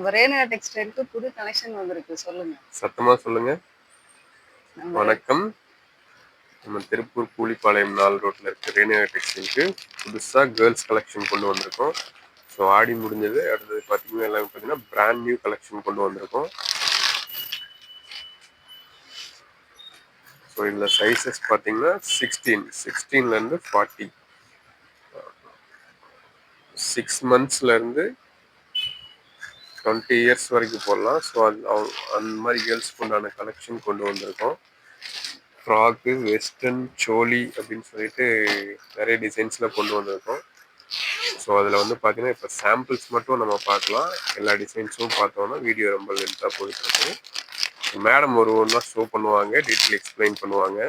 நம்ம ரேணுகா டெக்ஸ்டைலுக்கு புது கலெக்ஷன் வந்திருக்கு. சொல்லுங்க. சத்தமா சொல்லுங்க. நம்ம வணக்கம். நம்ம திருப்பூர் கூலிப்பாளையம் 4 ரோட்ல இருக்க ரேணுகா டெக்ஸ்டைலுக்கு புதுசா கேர்ள்ஸ் கலெக்ஷன் கொண்டு வந்திருக்கோம். ஸோ ஆடி முடிஞ்சது. அடுத்தது பார்த்தீங்கன்னா எல்லாமே பார்த்தீங்கன்னா பிராண்ட் நியூ கலெக்ஷன் கொண்டு வந்திருக்கோம். ஸோ இதில் சைஸஸ் பார்த்தீங்கன்னா 16லேருந்து 40, 6 மந்த்ஸ்லேருந்து 20 இயர்ஸ் வரைக்கும் போடலாம். ஸோ அந்த மாதிரி கேர்ள்ஸ்க்கு உண்டான கலெக்ஷன் கொண்டு வந்திருக்கோம். ஃப்ராக்கு, வெஸ்டர்ன், சோலி அப்படின்னு சொல்லிட்டு நிறைய டிசைன்ஸில் கொண்டு வந்திருக்கோம். ஸோ அதில் வந்து பார்த்தீங்கன்னா இப்போ சாம்பிள்ஸ் மட்டும் நம்ம பார்க்கலாம். எல்லா டிசைன்ஸும் பார்த்தோன்னா வீடியோ ரொம்ப லென்த்தாக போயிட்டுருக்கு. மேடம் ஒரு ஒன்றா ஷோ பண்ணுவாங்க, டீட்டெயில் எக்ஸ்பிளைன் பண்ணுவாங்க.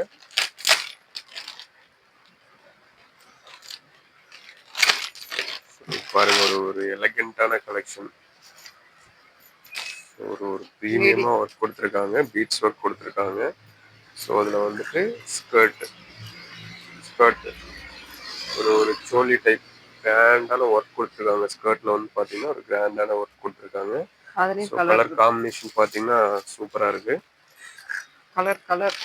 பாருங்க, ஒரு எலகெண்டான கலெக்ஷன். ஒரு ப்ரீமியமாக ஒர்க் கொடுத்துருக்காங்க, பீட்ஸ் ஒர்க் கொடுத்துருக்காங்க. ஸோ அதில் வந்துட்டு ஸ்கர்ட் ஒரு சோலி டைப் கிராண்டான ஒர்க் கொடுத்துருக்காங்க. ஸ்கர்ட்ல வந்து பார்த்தீங்கன்னா ஒரு கிராண்டான ஒர்க் கொடுத்துருக்காங்க. ஸோ கலர் காம்பினேஷன் பார்த்தீங்கன்னா சூப்பராக இருக்கு. கலர்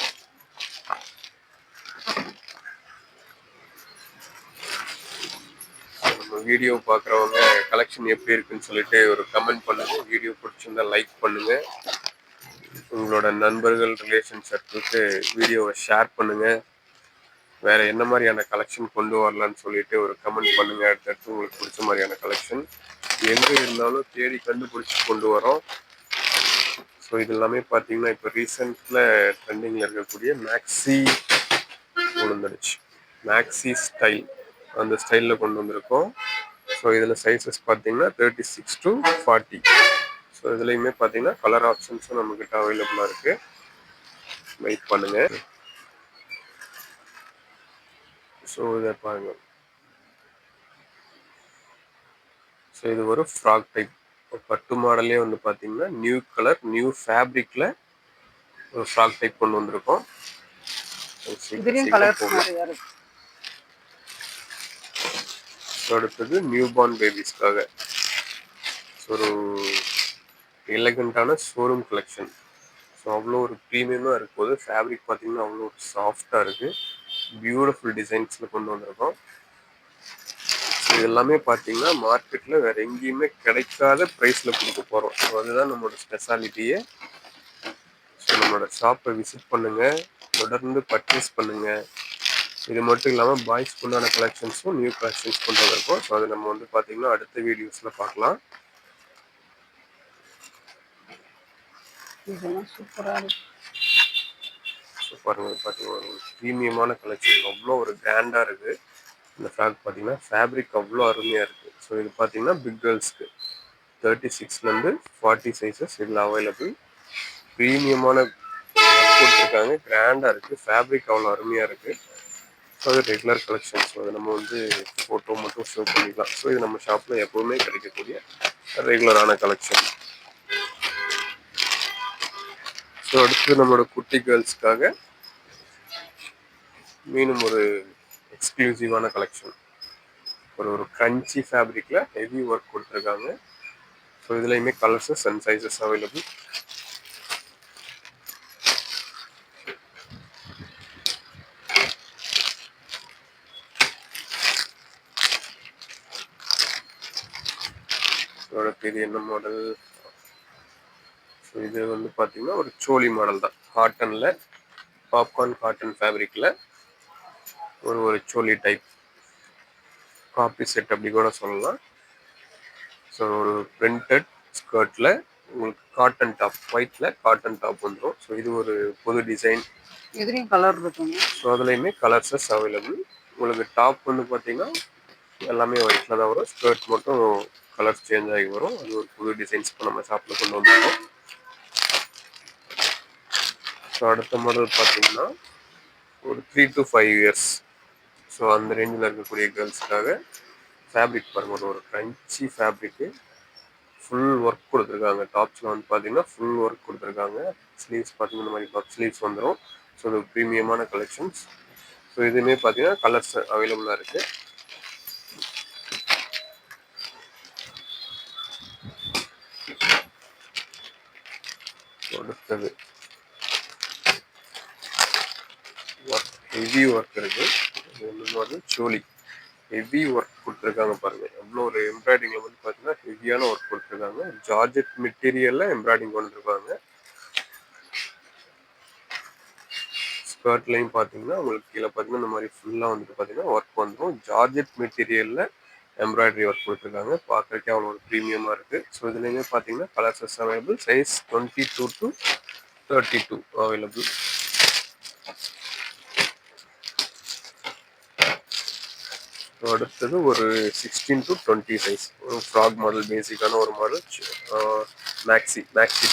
நம்ம வீடியோ பார்க்குறவங்க கலெக்ஷன் எப்படி இருக்குன்னு சொல்லிட்டு ஒரு கமெண்ட் பண்ணுங்க. வீடியோ பிடிச்சிருந்தா லைக் பண்ணுங்க. உங்களோட நண்பர்கள், ரிலேஷன் சர்க்கிளுக்கு வீடியோவை ஷேர் பண்ணுங்க. வேற என்ன மாதிரியான கலெக்ஷன் கொண்டு வரலான்னு சொல்லிட்டு ஒரு கமெண்ட் பண்ணுங்க. அடுத்தடுத்து உங்களுக்கு பிடிச்ச மாதிரியான கலெக்ஷன் எங்கே இருந்தாலும் தேடி கண்டுபிடிச்சி கொண்டு வரோம். ஸோ இது எல்லாமே பார்த்தீங்கன்னா இப்போ ரீசெண்டில் ட்ரெண்டிங்கில் இருக்கக்கூடிய மேக்ஸி விழுந்துடுச்சு. மேக்ஸி ஸ்டைல், அந்த ஸ்டைலில் கொண்டு வந்திருக்கோம். ஸோ இதில் சைஸஸ் பார்த்தீங்கன்னா 36 to 40. ஸோ இதுலேயுமே பார்த்தீங்கன்னா கலர் ஆப்ஷன்ஸும் நம்மக்கிட்ட அவைலபிளாக இருக்குது. வெயிட் பண்ணுங்க. ஸோ இதை பாருங்க. ஸோ இது ஒரு ஃப்ராக் டைப் பட்டு மாடலே வந்து பார்த்தீங்கன்னா நியூ கலர், நியூ ஃபேப்ரிக்கில் ஒரு ஃப்ராக் டைப் கொண்டு வந்திருக்கோம். அடுத்தது நியூ பார்ன் பேபிஸ்க்காக ஒரு எலகண்டான ஷோரூம் கலெக்ஷன். ஸோ அவ்வளோ ஒரு ப்ரீமியமாக இருக்கும்போது ஃபேப்ரிக் பார்த்தீங்கன்னா அவ்வளோ ஒரு சாஃப்டாக இருக்குது. பியூட்டிஃபுல் டிசைன்ஸில் கொண்டு வந்திருக்கோம். ஸோ இது எல்லாமே பார்த்தீங்கன்னா மார்க்கெட்டில் வேறு எங்கேயுமே கிடைக்காத ப்ரைஸில் கொடுக்க போகிறோம். ஸோ அதுதான் நம்மளோட ஸ்பெஷாலிட்டியே. ஸோ நம்மளோட ஷாப்பை விசிட் பண்ணுங்கள், தொடர்ந்து பர்ச்சேஸ் பண்ணுங்கள். இது மட்டும் இல்லாமல் பாய்ஸ்க்கு உண்டான கலெக்ஷன்ஸும் நியூ கலெக்ஷன்ஸ் கொண்டு வந்திருக்கோம். ஸோ அதை நம்ம வந்து பார்த்தீங்கன்னா அடுத்த வீடியோஸில் பார்க்கலாம். பாருங்க, பார்த்தீங்கன்னா ஒரு ப்ரீமியமான கலெக்ஷன் அவ்வளோ ஒரு கிராண்டாக இருக்குது. இந்த ஃப்ராக் பார்த்தீங்கன்னா ஃபேப்ரிக் அவ்வளோ அருமையாக இருக்குது. ஸோ இது பார்த்தீங்கன்னா பிக் கேர்ள்ஸ்க்கு 36லேருந்து 40 சைஸஸ் இதில் அவைலபிள். ப்ரீமியமான கொடுத்துருக்காங்க, கிராண்டாக இருக்குது. ஃபேப்ரிக் அவ்வளோ அருமையாக இருக்குது. ஸோ அது ரெகுலர் கலெக்ஷன். ஸோ அதை நம்ம வந்து ஃபோட்டோ மட்டும் ஷோ பண்ணிக்கலாம். ஸோ இது நம்ம ஷாப்பில் எப்போவுமே கிடைக்கக்கூடிய ரெகுலரான கலெக்ஷன். ஸோ அடுத்து நம்மளோட குட்டி கேர்ள்ஸ்க்காக மீண்டும் ஒரு எக்ஸ்க்ளூசிவான கலெக்ஷன். ஒரு கிரன்ச்சி ஃபேப்ரிக்கில் ஹெவி ஒர்க் கொடுத்துருக்காங்க. ஸோ இதுலேயுமே கலர்ஸஸ் அண்ட் சைஸஸ் அவைலபிள். இது என்ன மாடல்? ஸோ இது வந்து பார்த்தீங்கன்னா ஒரு சோலி மாடல் தான். காட்டனில், பாப்கார்ன் காட்டன் ஃபேப்ரிக்கில் ஒரு சோலி டைப் காப்பி செட் அப்படி கூட சொல்லலாம். ஸோ ஒரு பிரிண்டட் ஸ்கர்ட்டில் உங்களுக்கு காட்டன் டாப், ஒயிட்டில் காட்டன் டாப் வந்துடும். ஸோ இது ஒரு புது டிசைன். இதுலேயும் கலர் இருக்குங்க. ஸோ அதுலேயுமே கலர்ஸஸ் அவைலபிள். உங்களுக்கு டாப் வந்து பார்த்தீங்கன்னா எல்லாமே ஒயிட்டில் தான் வரும். ஸ்கர்ட் மட்டும் கலர்ஸ் சேஞ்ச் ஆகி வரும். அது ஒரு புது டிசைன்ஸ் இப்போ நம்ம ஷாப்பில் கொண்டு வந்துருக்கோம். ஸோ அடுத்த மாடல் பார்த்தீங்கன்னா ஒரு 3 to 5 இயர்ஸ். ஸோ அந்த ரேஞ்சில் இருக்கக்கூடிய கேர்ள்ஸ்க்காக ஃபேப்ரிக் பாருங்கள், ஒரு கிரன்ச்சி ஃபேப்ரிக்கு, ஃபுல் ஒர்க் கொடுத்துருக்காங்க. டாப்ஸில் வந்து பார்த்தீங்கன்னா ஃபுல் ஒர்க் கொடுத்துருக்காங்க. ஸ்லீவ்ஸ் பார்த்தீங்கன்னா இந்த மாதிரி பப் ஸ்லீவ்ஸ் வந்துடும். ஸோ இது ப்ரீமியமான கலெக்ஷன்ஸ். ஸோ இதுவுமே பார்த்தீங்கன்னா கலர்ஸ் அவைலபிளாக இருக்குது. அடுத்தது ஒர்க், ஹெவி ஒர்க் இருக்கு. சோலி ஹெவி ஒர்க் கொடுத்துருக்காங்க பாருங்க. எவ்வளோ ஒரு எம்ப்ராய்டிங்ல வந்து பார்த்தீங்கன்னா ஹெவியான ஒர்க் கொடுத்துருக்காங்க. ஜார்ஜெட் மெட்டீரியல்ல எம்ப்ராய்டிங் கொண்டிருக்காங்க. ஸ்கர்ட்லையும் பார்த்தீங்கன்னா உங்களுக்கு கீழே பார்த்தீங்கன்னா இந்த மாதிரி ஃபுல்லாக வந்துட்டு பார்த்தீங்கன்னா ஒர்க் வந்துடும். ஜார்ஜெட் மெட்டீரியல்ல எம்ப்ராய்டரி ஒர்க் கொடுத்துருக்காங்க. பார்க்கறதுக்கே அவ்வளோ ஒரு ப்ரீமியமாக இருக்குது. ஸோ இதுலேயுமே பார்த்தீங்கன்னா colours available. Size 22 to 32 available. அடுத்தது ஒரு 16 to 20 சைஸ் ஃப்ராக் மாடல், பேசிக்கான ஒரு மாடல். மேக்ஸி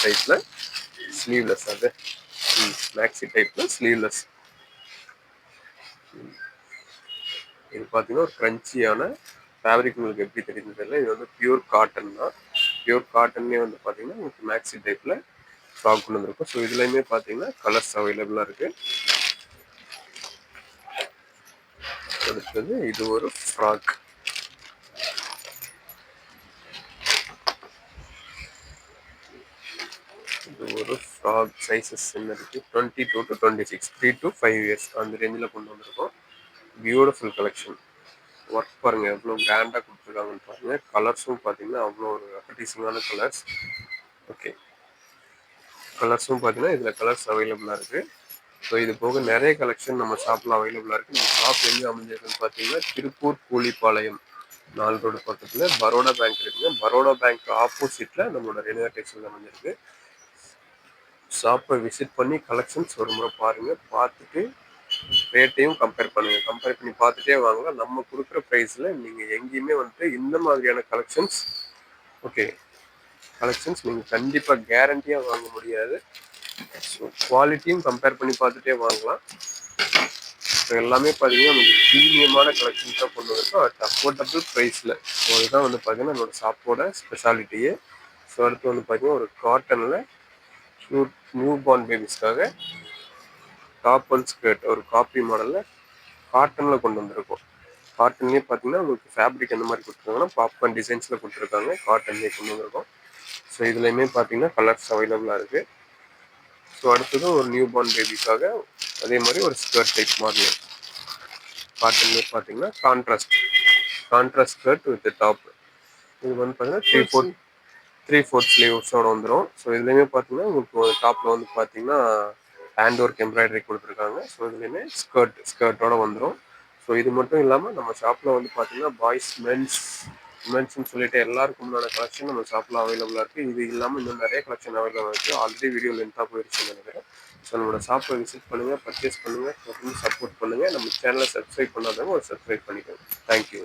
டைப்ல ஸ்லீவ்லெஸ். அது மேக்ஸி டைப்ல ஸ்லீவ்லெஸ். இது பார்த்தீங்கன்னா ஒரு கிரன்ச்சியான ஃபேப்ரிக். உங்களுக்கு எப்படி தெரியுது தெரியல. இது வந்து பியூர் காட்டன் தான். பியூர் காட்டன்லேயே வந்து பார்த்தீங்கன்னா உங்களுக்கு மேக்ஸி டைப்ல ஃப்ராக் கொண்டு வந்திருக்கும். ஸோ இதுலையுமே பார்த்தீங்கன்னா கலர்ஸ் அவைலபிளாக இருக்கு. அடுத்தது இது ஒரு ஃப்ராக். இது ஒரு ஃப்ராக். சைஸஸ் என்ன இருக்கு? 22 to 26, 3 to 5 இயர்ஸ் அந்த ரேஞ்சில் கொண்டு வந்திருக்கோம். Beautiful collection. ஒர்க் பாருங்க எவ்வளோ கிராண்டாக கொடுத்துருக்காங்கன்னு பாருங்க. கலர்ஸும் பார்த்தீங்கன்னா அவ்வளோ ஒரு அப்டீசிங்கான கலர்ஸ். ஓகே, கலர்ஸும் பார்த்தீங்கன்னா இதில் கலர்ஸ் அவைலபிளாக இருக்குது. ஸோ இது போக நிறைய கலெக்ஷன் நம்ம ஷாப்பில் அவைலபிளாக இருக்குது. இந்த ஷாப் எங்கே அமைஞ்சிருக்குன்னு பார்த்தீங்கன்னா திருப்பூர் கூலிப்பாளையம் 4 ரோடு பக்கத்தில் பரோடா பேங்க் இருக்குங்க. பரோடா பேங்க் ஆப்போசிட்டில் நம்மளோட ரெனியா டெக்ஸ்டைல் அமைஞ்சிருக்கு. ஷாப்பை விசிட் பண்ணி கலெக்ஷன்ஸ் ஒரு முறை பாருங்கள். பார்த்துட்டு ரேட்டையும் கம்பேர் பண்ணுங்கள். கம்பேர் பண்ணி பார்த்துட்டே வாங்கலாம். நம்ம கொடுக்குற ப்ரைஸில் நீங்கள் எங்கேயுமே வந்துட்டு இந்த மாதிரியான கலெக்ஷன்ஸ் நீங்கள் கண்டிப்பாக கேரண்டியாக வாங்க முடியாது. ஸோ குவாலிட்டியும் கம்பேர் பண்ணி பார்த்துட்டே வாங்கலாம். ஸோ எல்லாமே பார்த்தீங்கன்னா நமக்கு ப்ரீமியமான கலெக்ஷன்ஸ் தான் கொண்டு வந்திருக்கோம். அட் அஃபோர்டபுள் ப்ரைஸில். ஸோ இதுதான் வந்து பார்த்தீங்கன்னா என்னோட ஷாப்போட ஸ்பெஷாலிட்டியே. ஸோ அடுத்து வந்து பார்த்தீங்கன்னா ஒரு காட்டனில் நியூ பார்ன் பேபிஸ்க்காக டாப் அண்ட் ஸ்கர்ட் ஒரு காப்பி மாடலில் காட்டனில் கொண்டு வந்திருக்கோம். காட்டன்லேயே பார்த்தீங்கன்னா உங்களுக்கு ஃபேப்ரிக் எந்த மாதிரி கொடுத்துருக்காங்கன்னா பாப்கார்ன் டிசைன்ஸில் கொடுத்துருக்காங்க. காட்டன்லேயே கொண்டு வந்திருக்கோம். ஸோ இதுலையுமே பார்த்தீங்கன்னா கலர்ஸ் அவைலபிளாக இருக்குது. ஸோ அடுத்தது ஒரு நியூ பார்ன் பேபிக்காக அதே மாதிரி ஒரு ஸ்கர்ட் டைப் மாடல் காட்டன்லேயே பார்த்தீங்கன்னா கான்ட்ராஸ்ட் ஸ்கர்ட் வித் டாப். இது வந்து பார்த்தீங்கன்னா 3/4 ஸ்லீவ்ஸோட வந்துடும். ஸோ இதுலையுமே பார்த்தீங்கன்னா உங்களுக்கு ஒரு டாப்பில் வந்து பார்த்தீங்கன்னா ஹேண்ட் ஒர்க் எம்ப்ராய்டரி கொடுத்துருக்காங்க. ஸோ இதுலையுமே ஸ்கர்ட்டோட வந்துடும். ஸோ இது மட்டும் இல்லாமல் நம்ம ஷாப்பில் வந்து பார்த்தீங்கன்னா பாய்ஸ் மென்ஸ்ன்னு சொல்லிட்டு எல்லாருக்கும் உண்டான கலெக்ஷன் நம்ம ஷாப்பில் அவைலபிளாக இருக்குது. இது இல்லாமல் இன்னும் நிறைய கலெக்ஷன் அவைலபிளாக இருக்குது. ஆல்ரெடி வீடியோ லென்த்தாக போயிடுச்சுன்னு நினைக்கிறேன். ஸோ நம்மளோட ஷாப்பை விசிட் பண்ணுங்கள், பர்ச்சேஸ் பண்ணுங்கள், தொடர்ந்து சப்போர்ட் பண்ணுங்கள். நம்ம சேனலை சப்ஸ்கிரைப் பண்ணாதவங்க ஒரு சப்ஸ்கிரைப் பண்ணிக்கோங்க. தேங்க்யூ.